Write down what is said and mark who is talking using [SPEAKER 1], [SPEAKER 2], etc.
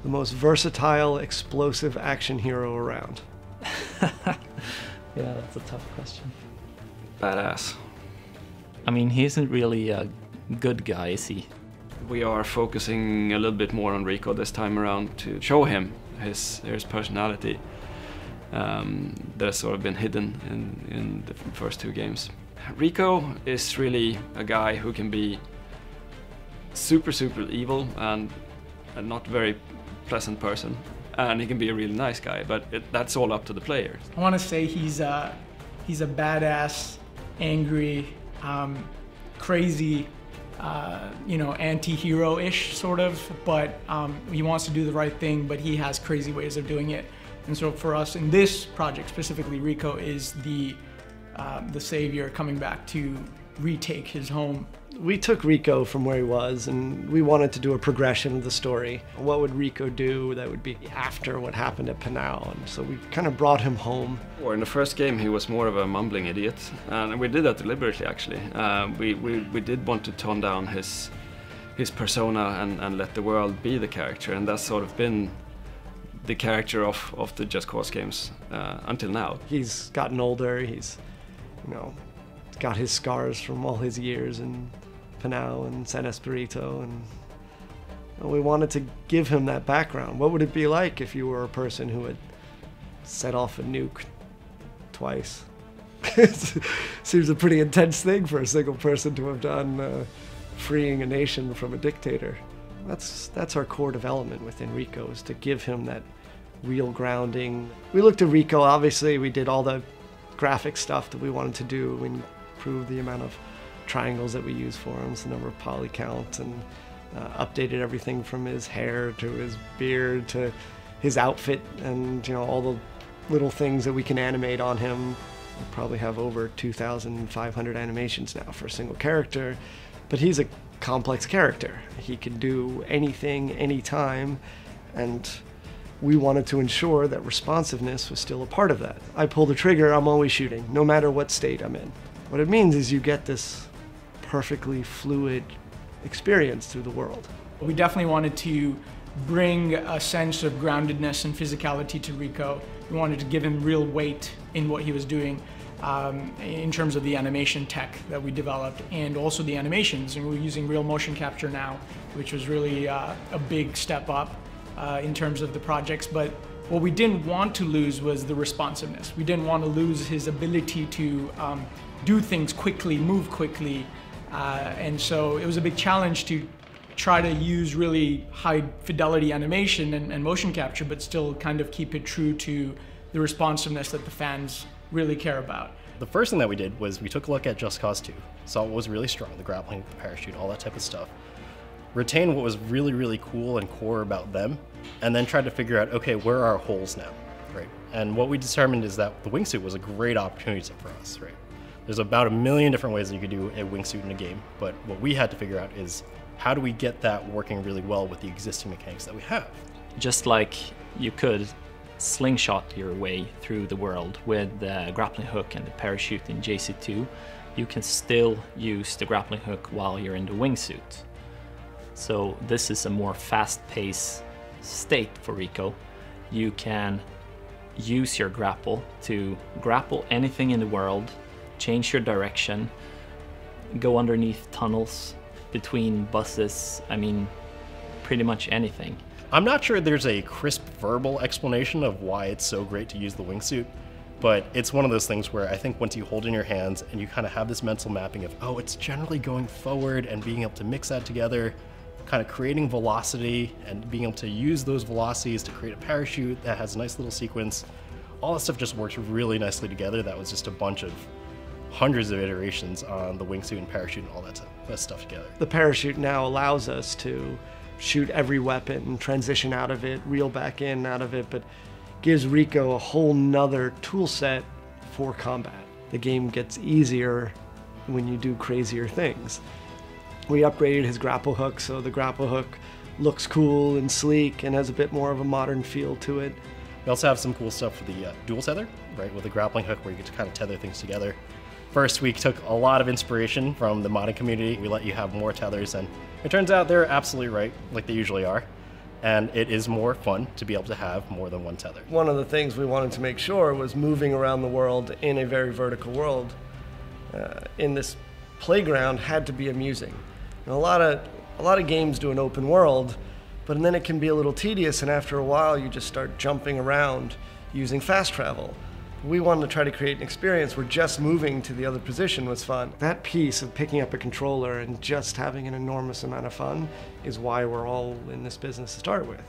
[SPEAKER 1] the most versatile, explosive action hero around?
[SPEAKER 2] Yeah, that's a tough question.
[SPEAKER 3] Badass.
[SPEAKER 2] I mean, he isn't really a good guy, is he?
[SPEAKER 3] We are focusing a little bit more on Rico this time around to show him his personality that has sort of been hidden in the first two games. Rico is really a guy who can be super evil and a not very pleasant person, and he can be a really nice guy, but that's all up to the player.
[SPEAKER 4] I want to say he's a badass, angry, crazy, you know, anti-hero-ish sort of, but he wants to do the right thing, but he has crazy ways of doing it. And so for us in this project specifically, Rico is the savior coming back to retake his home.
[SPEAKER 1] We took Rico from where he was, and we wanted to do a progression of the story. What would Rico do that would be after what happened at Panau? And so we kind of brought him home.
[SPEAKER 3] Or in the first game, he was more of a mumbling idiot, and we did that deliberately, actually. We did want to tone down his persona and let the world be the character, and that's sort of been the character of the Just Cause games until now. He's
[SPEAKER 1] gotten older. He's, you know, got his scars from all his years in Panau and San Espirito, and we wanted to give him that background. What would it be like if you were a person who had set off a nuke twice? Seems a pretty intense thing for a single person to have done, freeing a nation from a dictator. That's our core development within Rico, is to give him that real grounding. We looked at Rico, obviously we did all the graphic stuff that we wanted to do. We improved the amount of triangles that we use for him, the number of poly count, and updated everything from his hair to his beard to his outfit, and you know, all the little things that we can animate on him. We probably have over 2,500 animations now for a single character, but he's a complex character. He can do anything, anytime, and we wanted to ensure that responsiveness was still a part of that. I pull the trigger, I'm always shooting, no matter what state I'm in. What it means is you get this perfectly fluid experience through the world.
[SPEAKER 4] We definitely wanted to bring a sense of groundedness and physicality to Rico. We wanted to give him real weight in what he was doing in terms of the animation tech that we developed, and also the animations. And we're using real motion capture now, which was really a big step up in terms of the projects. But what we didn't want to lose was the responsiveness. We didn't want to lose his ability to do things quickly, move quickly. And so it was a big challenge to try to use really high fidelity animation and motion capture, but still kind of keep it true to the responsiveness that the fans really care about.
[SPEAKER 5] The first thing that we did was we took a look at Just Cause 2, saw what was really strong, the grappling, the parachute, all that type of stuff, retained what was really cool and core about them, and then tried to figure out, okay, where are our holes now, right? And what we determined is that the wingsuit was a great opportunity for us, right? There's about 1 million different ways that you could do a wingsuit in a game, but what we had to figure out is how do we get that working really well with the existing mechanics that we have?
[SPEAKER 2] Just like you could slingshot your way through the world with the grappling hook and the parachute in JC2, you can still use the grappling hook while you're in the wingsuit. So this is a more fast-paced state for Rico. You can use your grapple to grapple anything in the world, change your direction, go underneath tunnels, between buses, I mean, pretty much anything.
[SPEAKER 5] I'm not sure there's a crisp verbal explanation of why it's so great to use the wingsuit, but it's one of those things where I think once you hold it in your hands and you kind of have this mental mapping of, oh, it's generally going forward, and being able to mix that together, kind of creating velocity and being able to use those velocities to create a parachute that has a nice little sequence, all that stuff just works really nicely together. That was just a bunch of hundreds of iterations on the wingsuit and parachute and all that stuff together.
[SPEAKER 1] The parachute now allows us to shoot every weapon, transition out of it, reel back in out of it, but gives Rico a whole nother tool set for combat. The game gets easier when you do crazier things. We upgraded his grapple hook, so the grapple hook looks cool and sleek and has a bit more of a modern feel to it.
[SPEAKER 5] We also have some cool stuff for the dual tether, right, with the grappling hook where you get to kind of tether things together. First, we took a lot of inspiration from the modding community. We let you have more tethers, and it turns out they're absolutely right, like they usually are. and it is more fun to be able to have more than one tether.
[SPEAKER 1] One of the things we wanted to make sure was moving around the world in a very vertical world in this playground had to be amusing. And a lot of games do an open world, but then it can be a little tedious, and after a while you just start jumping around using fast travel. We wanted to try to create an experience where just moving to the other position was fun. That piece of picking up a controller and just having an enormous amount of fun is why we're all in this business to start with.